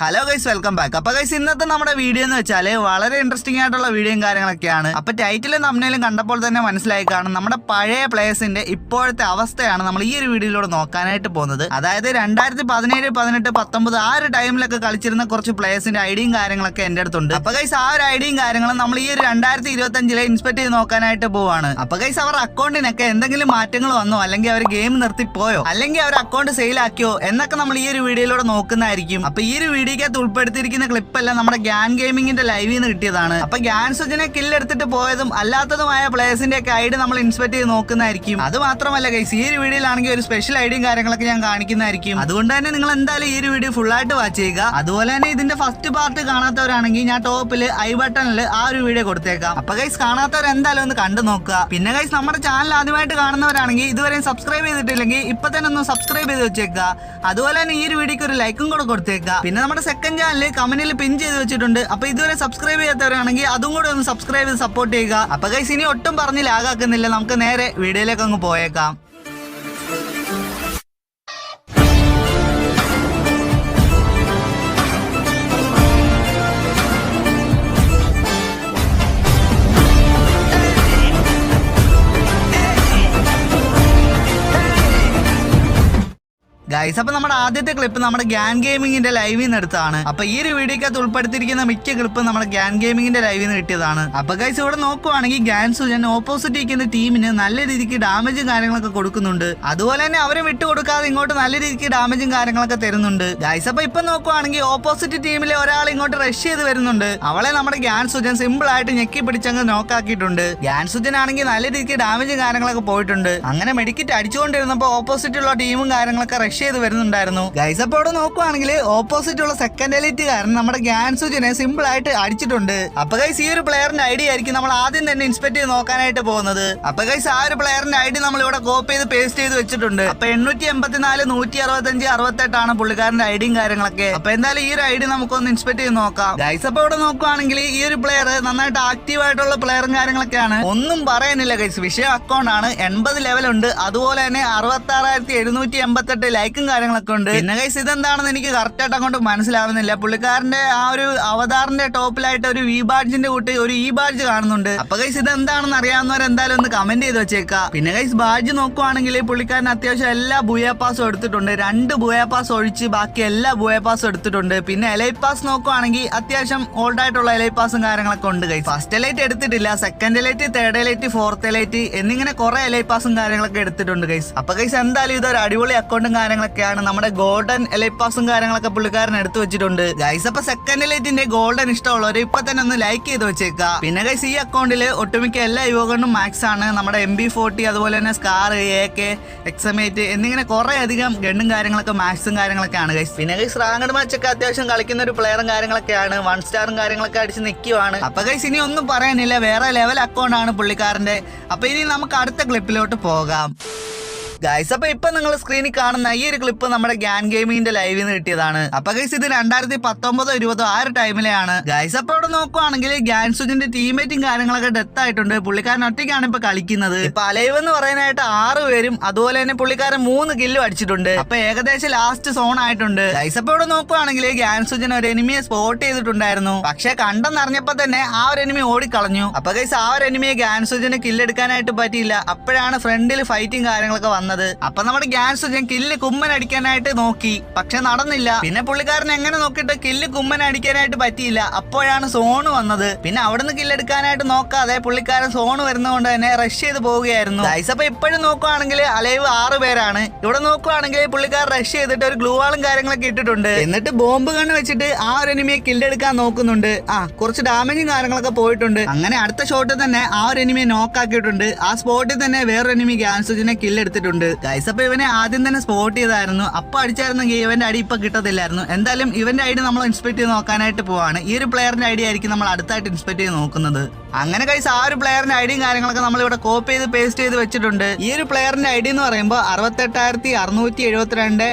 Hello guys, welcome back. അപ്പൊ guys, ഇന്നത്തെ നമ്മുടെ വീഡിയോ എന്ന് വെച്ചാല് വളരെ ഇൻട്രസ്റ്റിംഗ് ആയിട്ടുള്ള വീഡിയോയും കാര്യങ്ങളൊക്കെയാണ്. അപ്പൊ ടൈറ്റിലും തംബ്നെയിലും കണ്ടപ്പോൾ തന്നെ മനസ്സിലായി കാണും നമ്മുടെ പഴയ പ്ലേയേഴ്സിന്റെ ഇപ്പോഴത്തെ അവസ്ഥയാണ് നമ്മൾ ഈ ഒരു വീഡിയോയിലൂടെ നോക്കാനായിട്ട് പോകുന്നത്. അതായത് 2017, 18, 19 ആ ഒരു ടൈമിലൊക്കെ കളിച്ചിരുന്ന കുറച്ച് പ്ലേയേഴ്സിന്റെ ഐഡിയും കാര്യങ്ങളൊക്കെ എന്റെ അടുത്തുണ്ട്. അപ്പൊ ഗൈസ്, ആ ഒരു ഐഡിയും കാര്യങ്ങളും നമ്മൾ ഈ ഒരു 2025 ഇൻസ്പെക്ട് ചെയ്ത് നോക്കാനായിട്ട് പോവാണ്. അപ്പൊ ഗൈസ്, അവർ അക്കൗണ്ടിനൊക്കെ എന്തെങ്കിലും മാറ്റങ്ങൾ വന്നോ, അല്ലെങ്കിൽ അവർ ഗെയിം നിർത്തിപ്പോയോ, അല്ലെങ്കിൽ അവർ അക്കൗണ്ട് സെയിൽ ആക്കിയോ എന്നൊക്കെ നമ്മൾ ഈ ഒരു വീഡിയോയിലൂടെ നോക്കുന്നതായിരിക്കും. അപ്പൊ ഈ ഒരു വീഡിയോക്കകത്ത് ഉൾപ്പെടുത്തിയിരിക്കുന്ന ക്ലിപ്പെല്ലാം നമ്മുടെ ഗ്യാൻ ഗെയിമിങ്ങിന്റെ ലൈവിൽ നിന്ന് കിട്ടിയതാണ്. അപ്പൊ ഗ്യാൻ സുജിനെ കില്ലെടുത്തിട്ട് പോയതും അല്ലാത്തതുമായ പ്ലേയേഴ്സിന്റെ ഒക്കെ ഐഡി നമ്മൾ ഇൻസ്പെക്ട് ചെയ്ത് നോക്കുന്നതായിരിക്കും. അത് മാത്രമല്ല ഗൈസ്, ഈ ഒരു വീഡിയോയിലാണെങ്കിൽ ഒരു സ്പെഷ്യൽ ഐഡിയും കാര്യങ്ങളൊക്കെ ഞാൻ കാണിക്കുന്നതായിരിക്കും. അതുകൊണ്ട് തന്നെ നിങ്ങൾ എന്തായാലും ഈ ഒരു വീഡിയോ ഫുൾ ആയിട്ട് വാച്ച് ചെയ്യുക. അതുപോലെ തന്നെ ഇതിന്റെ ഫസ്റ്റ് പാർട്ട് കാണാത്തവരാണെങ്കിൽ ഞാൻ ടോപ്പിൽ ഐ ബട്ടണിൽ ആ ഒരു വീഡിയോ കൊടുത്തേക്കാം. അപ്പൊ ഗൈസ്, കാണാത്തവർ എന്തായാലും ഒന്ന് കണ്ടു നോക്കുക. പിന്നെ ഗൈസ്, നമ്മുടെ ചാനൽ ആദ്യമായിട്ട് കാണുന്നവരാണെങ്കിൽ ഇതുവരെ സബ്സ്ക്രൈബ് ചെയ്തിട്ടില്ലെങ്കിൽ ഇപ്പൊ തന്നെ ഒന്ന് സബ്സ്ക്രൈബ് ചെയ്ത് വെച്ചേക്കുക. അതുപോലെ തന്നെ ഈ ഒരു വീഡിയോക്ക് ഒരു ലൈക്കും കൂടെ കൊടുത്തേക്കുക. പിന്നെ നമ്മുടെ സെക്കൻഡ് ചാനൽ കമന്റിൽ പിൻ ചെയ്ത് വെച്ചിട്ടുണ്ട്. അപ്പൊ ഇതുവരെ സബ്സ്ക്രൈബ് ചെയ്യാത്തവരാണെങ്കിൽ അതും കൂടെ ഒന്ന് സബ്സ്ക്രൈബ് ചെയ്ത് സപ്പോർട്ട് ചെയ്യുക. അപ്പൊ ഗൈസ്, ഇനി ഒട്ടും പറഞ്ഞ് ലാഗാക്കുന്നില്ല, നമുക്ക് നേരെ വീഡിയോയിലേക്ക് അങ്ങ് പോയേക്കാം. ഗൈസ്, അപ്പൊ നമ്മുടെ ആദ്യത്തെ ക്ലിപ്പ് നമ്മുടെ ഗ്യാൻ ഗെയിമിങ്ങിന്റെ ലൈവിൽ നിന്ന് എടുത്താണ്. അപ്പൊ ഈ ഒരു വീഡിയോക്കകത്ത് ഉൾപ്പെടുത്തിയിരിക്കുന്ന മിക്ക ക്ലിപ്പ് നമ്മുടെ ഗ്യാൻ ഗെയിമിങ്ങിന്റെ ലൈവിൽ നിന്ന് കിട്ടിയതാണ്. അപ്പൊ ഗൈസ്, ഇവിടെ നോക്കുവാണെങ്കിൽ ഗ്യാൻ സുജൻ ഓപ്പോസിറ്റ് ഇരിക്കുന്ന ടീമിന് നല്ല രീതിക്ക് ഡാമേജും കാര്യങ്ങളൊക്കെ കൊടുക്കുന്നുണ്ട്. അതുപോലെ തന്നെ അവരെ വിട്ടുകൊടുക്കാതെ ഇങ്ങോട്ട് നല്ല രീതിക്ക് ഡാമേജും കാര്യങ്ങളൊക്കെ തരുന്നുണ്ട്. ഗൈസ്, അപ്പൊ ഇപ്പൊ നോക്കുവാണെങ്കിൽ ഓപ്പോസിറ്റ് ടീമിലെ ഒരാൾ ഇങ്ങോട്ട് റഷ് ചെയ്ത് വരുന്നുണ്ട്. അവളെ നമ്മുടെ ഗ്യാൻ സുജൻ സിമ്പിൾ ആയിട്ട് ഞെക്കി പിടിച്ചങ്ങ് നോക്കാക്കിയിട്ടുണ്ട്. ഗ്യാൻ സുജൻ ആണെങ്കിൽ നല്ല രീതിക്ക് ഡാമേജും കാര്യങ്ങളൊക്കെ പോയിട്ടുണ്ട്. അങ്ങനെ മെഡിക്കറ്റ് അടിച്ചുകൊണ്ടിരുന്നപ്പോ ഓപ്പോസിറ്റുള്ള ടീമും കാര്യങ്ങളൊക്കെ റഷ് ചെയ്ത് വരുന്നുണ്ടായിരുന്നു. ഗൈസ്, അപ്പൊ അവിടെ നോക്കുവാണെങ്കിൽ ഓപ്പോസിറ്റ് ഉള്ള സെക്കൻഡ് എലിറ്റുകാരൻ നമ്മുടെ ഗ്യാൻ സുജിനെ സിമ്പിൾ ആയിട്ട് അടിച്ചിട്ടുണ്ട്. അപ്പൊ ഗൈസ്, ഈ ഒരു പ്ലെയറിന്റെ ഐഡി ആയിരിക്കും നമ്മൾ ആദ്യം തന്നെ ഇൻസ്പെക്ട് ചെയ്ത് നോക്കാനായിട്ട് പോകുന്നത്. അപ്പൊ ഗൈസ്, ആ ഒരു പ്ലെയറിന്റെ ഐഡി നമ്മൾ ഇവിടെ കോപ്പി ചെയ്ത് പേസ്റ്റ് ചെയ്ത് വെച്ചിട്ടുണ്ട്. അപ്പൊ 884, 165, 68 പുള്ളിക്കാരന്റെ ഐഡിയും കാര്യങ്ങളൊക്കെ. അപ്പൊ എന്തായാലും ഈ ഒരു ഐഡി നമുക്കൊന്ന് ഇൻസ്പെക്ട് ചെയ്ത് നോക്കാം. ഗൈസ്, അപ്പൊ ഇവിടെ നോക്കുവാണെങ്കിൽ ഈ ഒരു പ്ലെയർ നന്നായിട്ട് ആക്റ്റീവ് ആയിട്ടുള്ള പ്ലെയറും കാര്യങ്ങളൊക്കെയാണ്. ഒന്നും പറയാനില്ല ഗൈസ്, വിഷയം അക്കൗണ്ട് ആണ്. 80 ലെവലുണ്ട്. അതുപോലെ തന്നെ 66,788 ലൈക്കും കാര്യങ്ങളൊക്കെ ഉണ്ട്. പിന്നെ ഗൈസ്, ഇതെന്താണെന്ന് എനിക്ക് കറക്റ്റ് ആയിട്ട് അങ്ങോട്ട് മനസ്സിലാവുന്നില്ല. പുള്ളിക്കാരന്റെ ആ ഒരു അവതാറിന്റെ ടോപ്പിലായിട്ട് ഒരു വി ബാഡ്ജിന്റെ കൂട്ടി ഒരു ഇ ബാഡ്ജ് കാണുന്നുണ്ട്. അപ്പൊ ഗൈസ്, ഇതെന്താണെന്ന് അറിയാവുന്നവർ എന്തായാലും ഒന്ന് കമന്റ് ചെയ്ത് വെച്ചേക്കാം. പിന്നെ ഗൈസ്, ബാഡ്ജ് നോക്കുവാണെങ്കിൽ പുള്ളിക്കാരൻ അത്യാവശ്യം എല്ലാ ബുയ പാസും എടുത്തിട്ടുണ്ട്. 2 ബുയ പാസ് ഒഴിച്ച് ബാക്കി എല്ലാ ബുയ പാസും എടുത്തിട്ടുണ്ട്. പിന്നെ എലൈറ്റ് പാസ് നോക്കുവാണെങ്കിൽ അത്യാവശ്യം ഓൾഡ് ആയിട്ടുള്ള എലൈറ്റ് പാസും കാര്യങ്ങളൊക്കെ ഉണ്ട് ഗൈസ്. ഫസ്റ്റ് എലൈറ്റ് എടുത്തിട്ടില്ല, second elite, third elite, fourth elite എന്നിങ്ങനെ കുറെ എലൈറ്റ് പാസും കാര്യങ്ങളൊക്കെ എടുത്തിട്ടുണ്ട് ഗൈസ്. അപ്പൊ ഗൈസ്, എന്തായാലും ഇതൊരു അടിപൊളി അക്കൗണ്ടും കാര്യങ്ങളൊക്കെയാണ്. നമ്മുടെ ഗോൾഡൻ എലൈറ്റ് പാസും കാര്യങ്ങളൊക്കെ പുള്ളിക്കാരൻ എടുത്തു വെച്ചിട്ടുണ്ട് ഗൈസ്. അപ്പൊ സെക്കൻഡ് എലൈറ്റിന്റെ ഗോൾഡൻ ഇഷ്ടമുള്ളവർ ഇപ്പൊ തന്നെ ഒന്ന് ലൈക്ക് ചെയ്ത് വെച്ചേക്കാം. പിന്നെ ഗൈസ്, ഈ അക്കൗണ്ടിൽ ഒട്ടുമിക്ക എല്ലാ യുവഗണ്ണും മാക്സ് ആണ്. നമ്മുടെ MB40, അതുപോലെ തന്നെ സ്കാർ, AK, XM8 എന്നിങ്ങനെ കുറെ അധികം ഗണ്ണും കാര്യങ്ങളൊക്കെ മാക്സും കാര്യങ്ങളൊക്കെ ആണ് ഗൈസ്. പിന്നെ ഗൈസ്, റാങ്കഡ് മാച്ച് ഒക്കെ അത്യാവശ്യം കളിക്കുന്ന ഒരു പ്ലെയറും കാര്യങ്ങളൊക്കെയാണ്. 1 സ്റ്റാറും കാര്യങ്ങളൊക്കെ അടിച്ച് നിൽക്കുവാണ്. അപ്പൊ ഗൈസ്, ഇനി ഒന്നും പറയാനില്ല, വേറെ ലെവൽ അക്കൗണ്ട് ആണ് പുള്ളിക്കാരന്റെ. അപ്പൊ ഇനി നമുക്ക് അടുത്ത ക്ലിപ്പിലോട്ട് പോകാം. ഗൈസ്, അപ്പൊ ഇപ്പൊ നിങ്ങൾ സ്ക്രീനിൽ കാണുന്ന ഈ ഒരു ക്ലിപ്പ് നമ്മുടെ ഗ്യാൻ ഗെയിമിങ്ങിന്റെ ലൈവിൽ നിന്ന് കിട്ടിയതാണ്. അപ്പൊ ഗൈസ്, ഇത് 2019, 20 ആ ഒരു ടൈമിലെയാണ് ഗൈസ്. അപ്പൊ ഇവിടെ നോക്കുവാണെങ്കിൽ ഗ്യാൻ സുജിന്റെ ടീമേറ്റും കാര്യങ്ങളൊക്കെ ഡെത്ത് ആയിട്ടുണ്ട്. പുള്ളിക്കാരൻ ഒറ്റയ്ക്കാണ് ഇപ്പൊ കളിക്കുന്നത്. ഇപ്പൊ അലൈവ് എന്ന് പറയാനായിട്ട് 6 പേരും, അതുപോലെ തന്നെ പുള്ളിക്കാരൻ 3 കില്ലും അടിച്ചിട്ടുണ്ട്. അപ്പൊ ഏകദേശം ലാസ്റ്റ് സോൺ ആയിട്ടുണ്ട് ഗൈസ്. അപ്പൊ ഇവിടെ നോക്കുവാണെങ്കിൽ ഗ്യാൻ സുജൻ ഒരു എനിമിയെ സ്പോട്ട് ചെയ്തിട്ടുണ്ടായിരുന്നു. പക്ഷെ കണ്ടെന്നറിഞ്ഞപ്പോ തന്നെ ആ ഒരു എനിമി ഓടിക്കളഞ്ഞു. അപ്പൊ ഗൈസ്, ആ ഒരു എനിമിയെ ഗ്യാൻ സുജന് കില്ലെടുക്കാനായിട്ട് പറ്റിയില്ല. അപ്പോഴാണ് ഫ്രണ്ടിൽ ഫൈറ്റും കാര്യങ്ങളൊക്കെ വന്നത്. അപ്പൊ നമ്മുടെ ഗ്യാൻ സുജൻ കില്ല് കുമ്മൻ അടിക്കാനായിട്ട് നോക്കി, പക്ഷെ നടന്നില്ല. പിന്നെ പുള്ളിക്കാരൻ എങ്ങനെ നോക്കിയിട്ട് കില്ല് കുമ്മൻ അടിക്കാനായിട്ട് പറ്റിയില്ല. അപ്പോഴാണ് സോണ് വന്നത്. പിന്നെ അവിടുന്ന് കില്ലെടുക്കാനായിട്ട് നോക്കാതെ പുള്ളിക്കാരൻ സോണ് വരുന്നതുകൊണ്ട് തന്നെ റഷ് ചെയ്ത് പോവുകയായിരുന്നു ഗൈസ്. അപ്പൊ ഇപ്പോഴും നോക്കുവാണെങ്കിൽ അലൈവ് 6 പേരാണ്. ഇവിടെ നോക്കുവാണെങ്കിൽ പുള്ളിക്കാരൻ റഷ് ചെയ്തിട്ട് ഒരു ഗ്ലൂ വാളും കാര്യങ്ങളൊക്കെ ഇട്ടിട്ടുണ്ട്. എന്നിട്ട് ബോംബ് ഗണ്ണ് വെച്ചിട്ട് ആ ഒരു എനിമിയെ കില്ലെടുക്കാൻ നോക്കുന്നുണ്ട്. കുറച്ച് ഡാമേജും കാര്യങ്ങളൊക്കെ പോയിട്ടുണ്ട്. അങ്ങനെ അടുത്ത ഷോട്ടിൽ തന്നെ ആ ഒരു എനിമിയെ നോക്കാക്കിയിട്ടുണ്ട്. ആ സ്പോട്ടിൽ തന്നെ വേറൊരു എനിമി ഗ്യാൻ സുജിനെ കില്ലെടുത്തിട്ടുണ്ട് ഗൈസ്. അപ്പൊ ഇവനെ ആദ്യം തന്നെ സ്പോട്ട് ചെയ്തായിരുന്നു. അപ്പൊ അടിച്ചായിരുന്നെങ്കിൽ ഇവന്റെ ഐഡി ഇപ്പൊ കിട്ടത്തില്ലായിരുന്നു. എന്തായാലും ഇവന്റെ ഐഡി നമ്മൾ ഇൻസ്പെക്ട് ചെയ്ത് നോക്കാനായിട്ട് പോവാണ്. ഈ ഒരു പ്ലെയറിന്റെ ഐഡി ആയിരിക്കും നമ്മൾ അടുത്തായിട്ട് ഇൻസ്പെക്ട് ചെയ്ത് നോക്കുന്നത്. അങ്ങനെ ഗൈസ്, ആ ഒരു പ്ലെയറിന്റെ ഐഡിയും കാര്യങ്ങളൊക്കെ നമ്മൾ ഇവിടെ കോപ്പി ചെയ്ത് പേസ്റ്റ് ചെയ്ത് വെച്ചിട്ടുണ്ട്. ഈ ഒരു പ്ലെയറിന്റെ ഐഡി എന്ന് പറയുമ്പോൾ 68,672,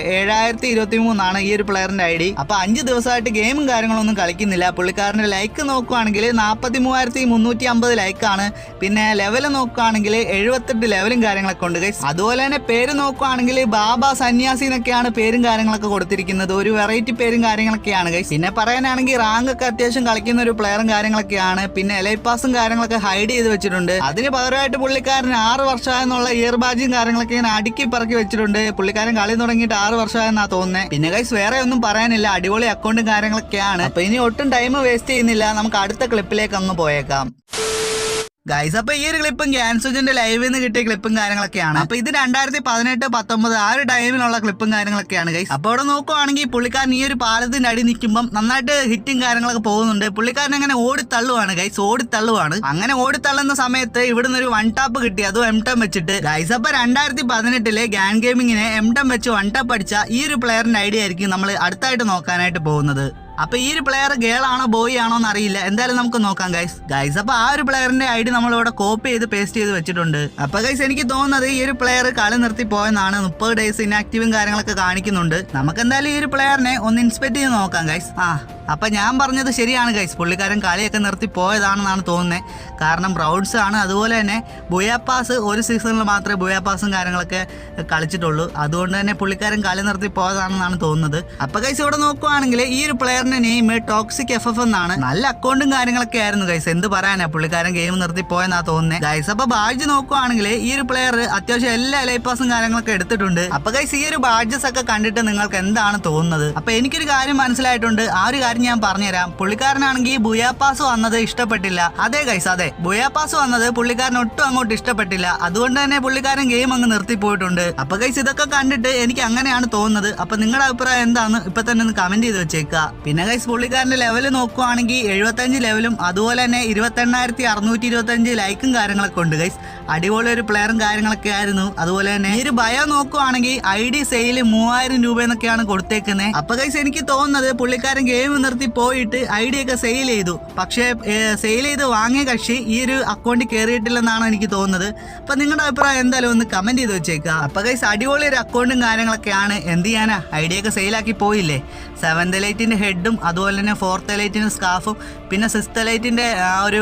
7,023 ഈ ഒരു പ്ലെയറിന്റെ ഐഡി. അപ്പൊ 5 ദിവസമായിട്ട് ഗെയിമും കാര്യങ്ങളൊന്നും കളിക്കുന്നില്ല. പുള്ളിക്കാരന്റെ ലൈക്ക് നോക്കുവാണെങ്കിൽ 43,350 ലൈക്കാണ്. പിന്നെ ലെവൽ നോക്കുകയാണെങ്കിൽ 78 ലെവലും കാര്യങ്ങളൊക്കെ ഉണ്ട് ഗൈസ്. ഗൈസ്. അതുപോലെ തന്നെ പേര് നോക്കുവാണെങ്കിൽ ബാബ സന്യാസി എന്നൊക്കെയാണ് പേരും കാര്യങ്ങളൊക്കെ കൊടുത്തിരിക്കുന്നത്. ഒരു വെറൈറ്റി പേരും കാര്യങ്ങളൊക്കെയാണ് ഗൈസ്. പിന്നെ പറയാനാണെങ്കിൽ റാങ്ക് ഒക്കെ അത്യാവശ്യം കളിക്കുന്ന ഒരു പ്ലെയറും കാര്യങ്ങളൊക്കെയാണ്. പിന്നെ എലൈപാസും കാര്യങ്ങളൊക്കെ ഹൈഡ് ചെയ്ത് വെച്ചിട്ടുണ്ട്. അതിന് പകരമായിട്ട് പുള്ളിക്കാരൻ 6 വർഷമായെന്നുള്ള ഇയർ ബാജും കാര്യങ്ങളൊക്കെ ഇങ്ങനെ അടുക്കി പറക്കി വെച്ചിട്ടുണ്ട്. പുള്ളിക്കാരൻ കളി തുടങ്ങിയിട്ട് 6 വർഷമായെന്നാ തോന്നുന്നത്. പിന്നെ ഗൈസ് വേറെ ഒന്നും പറയാനില്ല, അടിപൊളി അക്കൗണ്ടും കാര്യങ്ങളൊക്കെയാണ്. അപ്പൊ ഇനി ഒട്ടും ടൈം വേസ്റ്റ് ചെയ്യുന്നില്ല, നമുക്ക് അടുത്ത ക്ലിപ്പിലേക്ക് അങ്ങ് പോയേക്കാം ഗൈസ്. അപ്പൊ ഈ ഒരു ക്ലിപ്പും ഗ്യാൻസുജന്റെ ലൈവിൽ നിന്ന് കിട്ടിയ ക്ലിപ്പും കാര്യങ്ങളൊക്കെയാണ്. അപ്പൊ ഇത് 2018-19 ആ ഒരു ടൈമിലുള്ള ക്ലിപ്പും കാര്യങ്ങളൊക്കെയാണ് ഗൈസ്. അപ്പൊ അവിടെ നോക്കുവാണെങ്കിൽ പുള്ളിക്കാരൻ ഈ ഒരു പാലത്തിന്റെ അടി നിൽക്കുമ്പോൾ നന്നായിട്ട് ഹിറ്റും കാര്യങ്ങളൊക്കെ പോകുന്നുണ്ട്. പുള്ളിക്കാരൻ അങ്ങനെ ഓടിത്തള്ളുവാണ് ഗൈസ്, ഓടിത്തള്ളുവാണ്. അങ്ങനെ ഓടിത്തള്ളുന്ന സമയത്ത് ഇവിടുന്ന് ഒരു 1 ടാപ്പ് കിട്ടി, അതും M10 വെച്ചിട്ട് ഗൈസ്. അപ്പൊ 2018 ഗ്യാൻ ഗെയിമിങ്ങിനെ M10 വെച്ച് 1 ടാപ്പ് അടിച്ച ഈ ഒരു പ്ലെയറിന്റെ ഐഡിയ ആയിരിക്കും നമ്മൾ അടുത്തായിട്ട് നോക്കാനായിട്ട് പോകുന്നത്. അപ്പൊ ഈ ഒരു പ്ലെയർ ഗേൾ ആണോ ബോയ് ആണോ എന്ന് അറിയില്ല, എന്തായാലും നമുക്ക് നോക്കാം ഗൈസ്. അപ്പൊ ആ ഒരു പ്ലെയറിന്റെ ഐഡി നമ്മളിവിടെ കോപ്പി ചെയ്ത് പേസ്റ്റ് ചെയ്ത് വെച്ചിട്ടുണ്ട്. അപ്പൊ ഗൈസ് എനിക്ക് തോന്നുന്നത് ഈ ഒരു പ്ലെയർ കളി നിർത്തി പോയെന്നാണ്. 30 ഡേയ്സ് ഇനാക്റ്റീവും കാര്യങ്ങളൊക്കെ കാണിക്കുന്നുണ്ട്. നമുക്ക് എന്തായാലും ഈ ഒരു പ്ലെയറിനെ ഒന്ന് ഇൻസ്പെക്ട് ചെയ്ത് നോക്കാം ഗൈസ്. അപ്പൊ ഞാൻ പറഞ്ഞത് ശരിയാണ് ഗൈസ്, പുള്ളിക്കാരൻ കളിയൊക്കെ നിർത്തി പോയതാണെന്നാണ് തോന്നുന്നത്. കാരണം റൗണ്ട്സ് ആണ്. അതുപോലെ തന്നെ ബുയാപ്പാസ് ഒരു സീസണിൽ മാത്രമേ ബുയാപ്പാസും കാര്യങ്ങളൊക്കെ കളിച്ചിട്ടുള്ളൂ. അതുകൊണ്ട് തന്നെ പുള്ളിക്കാരൻ കളി നിർത്തി പോയതാണെന്നാണ് തോന്നുന്നത്. അപ്പൊ ഗൈസ് ഇവിടെ നോക്കുവാണെങ്കിൽ ഈ ഒരു പ്ലെയറിന്റെ നെയിം ടോക്സിക് FF എന്നാണ്. നല്ല അക്കൗണ്ടും കാര്യങ്ങളൊക്കെ ആയിരുന്നു ഗൈസ്. എന്ത് പറയാനാ, പുള്ളിക്കാരൻ ഗെയിം നിർത്തി പോയെന്നാ തോന്നുന്നത് ഗൈസ്. അപ്പൊ ബാഡ്ജ് നോക്കുവാണെങ്കിൽ ഈ ഒരു പ്ലെയർ അത്യാവശ്യം എല്ലാ ലൈപ്പാസും കാര്യങ്ങളൊക്കെ എടുത്തിട്ടുണ്ട്. അപ്പൊ ഗൈസ് ഈ ഒരു ബാഡ്ജസ് ഒക്കെ കണ്ടിട്ട് നിങ്ങൾക്ക് എന്താണ് തോന്നുന്നത്? അപ്പൊ എനിക്കൊരു കാര്യം മനസ്സിലായിട്ടുണ്ട്. ആ ഒരു കാര്യം ഞാൻ പറഞ്ഞുതരാം. പുള്ളിക്കാരനാണെങ്കിൽ ബുയാപ്പാസ് വന്നത് ഇഷ്ടപ്പെട്ടില്ല. അതെ ഗൈസ്, അതെ, ബുയാപ്പാസ് വന്നത് പുള്ളിക്കാരൻ ഒട്ടും അങ്ങോട്ട് ഇഷ്ടപ്പെട്ടില്ല. അതുകൊണ്ട് തന്നെ പുള്ളിക്കാരൻ ഗെയിം അങ്ങ് നിർത്തി പോയിട്ടുണ്ട്. അപ്പൊ ഗൈസ് ഇതൊക്കെ കണ്ടിട്ട് എനിക്ക് അങ്ങനെയാണ് തോന്നുന്നത്. അപ്പൊ നിങ്ങളുടെ അഭിപ്രായം എന്താന്ന് ഇപ്പൊ തന്നെ ഒന്ന് കമന്റ് ചെയ്ത് വെച്ചേക്കുക. പിന്നെ ഗൈസ് പുള്ളിക്കാരന്റെ ലെവല് നോക്കുവാണെങ്കിൽ 75 ലെവലും അതുപോലെ തന്നെ 28,625 ലൈക്കും കാര്യങ്ങളൊക്കെ ഉണ്ട് ഗൈസ്. അടിപൊളി ഒരു പ്ലെയറും കാര്യങ്ങളൊക്കെ ആയിരുന്നു. അതുപോലെ തന്നെ ഈ ഒരു ബയോ നോക്കുവാണെങ്കിൽ ID സെയില് 3000 രൂപ എന്നൊക്കെയാണ് കൊടുത്തേക്കുന്നത്. അപ്പൊ ഗൈസ് എനിക്ക് തോന്നുന്നത് പുള്ളിക്കാരൻ ഗെയിം നിർത്തി പോയിട്ട് ID ഒക്കെ സെയിൽ ചെയ്തു. പക്ഷേ സെയിൽ ചെയ്ത് വാങ്ങിയ കക്ഷി ഈ ഒരു അക്കൗണ്ടിൽ കയറിയിട്ടില്ലെന്നാണ് എനിക്ക് തോന്നുന്നത്. അപ്പൊ നിങ്ങളുടെ അഭിപ്രായം എന്തായാലും ഒന്ന് കമന്റ് ചെയ്ത് വെച്ചേക്കുക. അപ്പൊ ഗൈസ് അടിപൊളി ഒരു അക്കൗണ്ടും കാര്യങ്ങളൊക്കെയാണ്. എന്ത് ചെയ്യാനാ, ID ഒക്കെ സെയിലാക്കി പോയില്ലേ. 7th എലൈറ്റിന്റെ ഹെഡും അതുപോലെ തന്നെ 4th എലൈറ്റിന്റെ സ്കാർഫും പിന്നെ 6th എലൈറ്റിന്റെ ആ ഒരു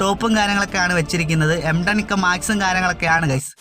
ടോപ്പും കാര്യങ്ങളൊക്കെയാണ് വെച്ചിരിക്കുന്നത്. M10 ഒക്കെ മാക്സും കാര്യങ്ങളൊക്കെയാണ് ഗൈസ്.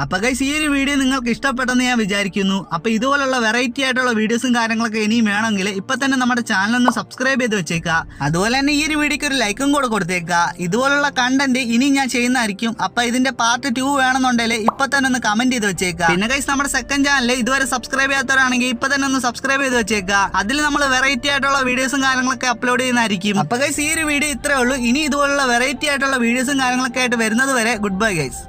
അപ്പൊ ഗൈസ് ഈ ഒരു വീഡിയോ നിങ്ങൾക്ക് ഇഷ്ടപ്പെട്ടെന്ന് ഞാൻ വിചാരിക്കുന്നു. അപ്പൊ ഇതുപോലുള്ള വെറൈറ്റി ആയിട്ടുള്ള വീഡിയോസും കാര്യങ്ങളൊക്കെ ഇനിയും വേണമെങ്കിൽ ഇപ്പൊ തന്നെ നമ്മുടെ ചാനൽ ഒന്ന് സബ്സ്ക്രൈബ് ചെയ്ത് വെച്ചേക്കുക. അതുപോലെ തന്നെ ഈ ഒരു വീഡിയോക്ക് ഒരു ലൈക്കും കൂടെ കൊടുത്തേക്കുക. ഇതുപോലുള്ള കണ്ടന്റ് ഇനി ഞാൻ ചെയ്യുന്നതായിരിക്കും. അപ്പൊ ഇതിന്റെ പാർട്ട് 2 വേണമെന്നുണ്ടെങ്കിൽ ഇപ്പൊ തന്നെ ഒന്ന് കമന്റ് ചെയ്ത് വെച്ചേക്കുക. പിന്നെ ഗൈസ് നമ്മുടെ സെക്കൻഡ് ചാനൽ ഇതുവരെ സബ്സ്ക്രൈബ് ചെയ്യാത്തവരാണെങ്കിൽ ഇപ്പൊ തന്നെ ഒന്ന് സബ്സ്ക്രൈബ് ചെയ്ത് വെച്ചേക്കുക. അതിൽ നമ്മൾ വെറൈറ്റി ആയിട്ടുള്ള വീഡിയോസും കാര്യങ്ങളൊക്കെ അപ്ലോഡ് ചെയ്യുന്നതായിരിക്കും. അപ്പൊ ഗൈസ് ഈ ഒരു വീഡിയോ ഇത്രേ ഉള്ളൂ. ഇനി ഇതുപോലുള്ള വെറൈറ്റി ആയിട്ടുള്ള വീഡിയോസും കാര്യങ്ങളൊക്കെ ആയിട്ട് വരുന്നത് വരെ ഗുഡ് ബൈ ഗൈസ്.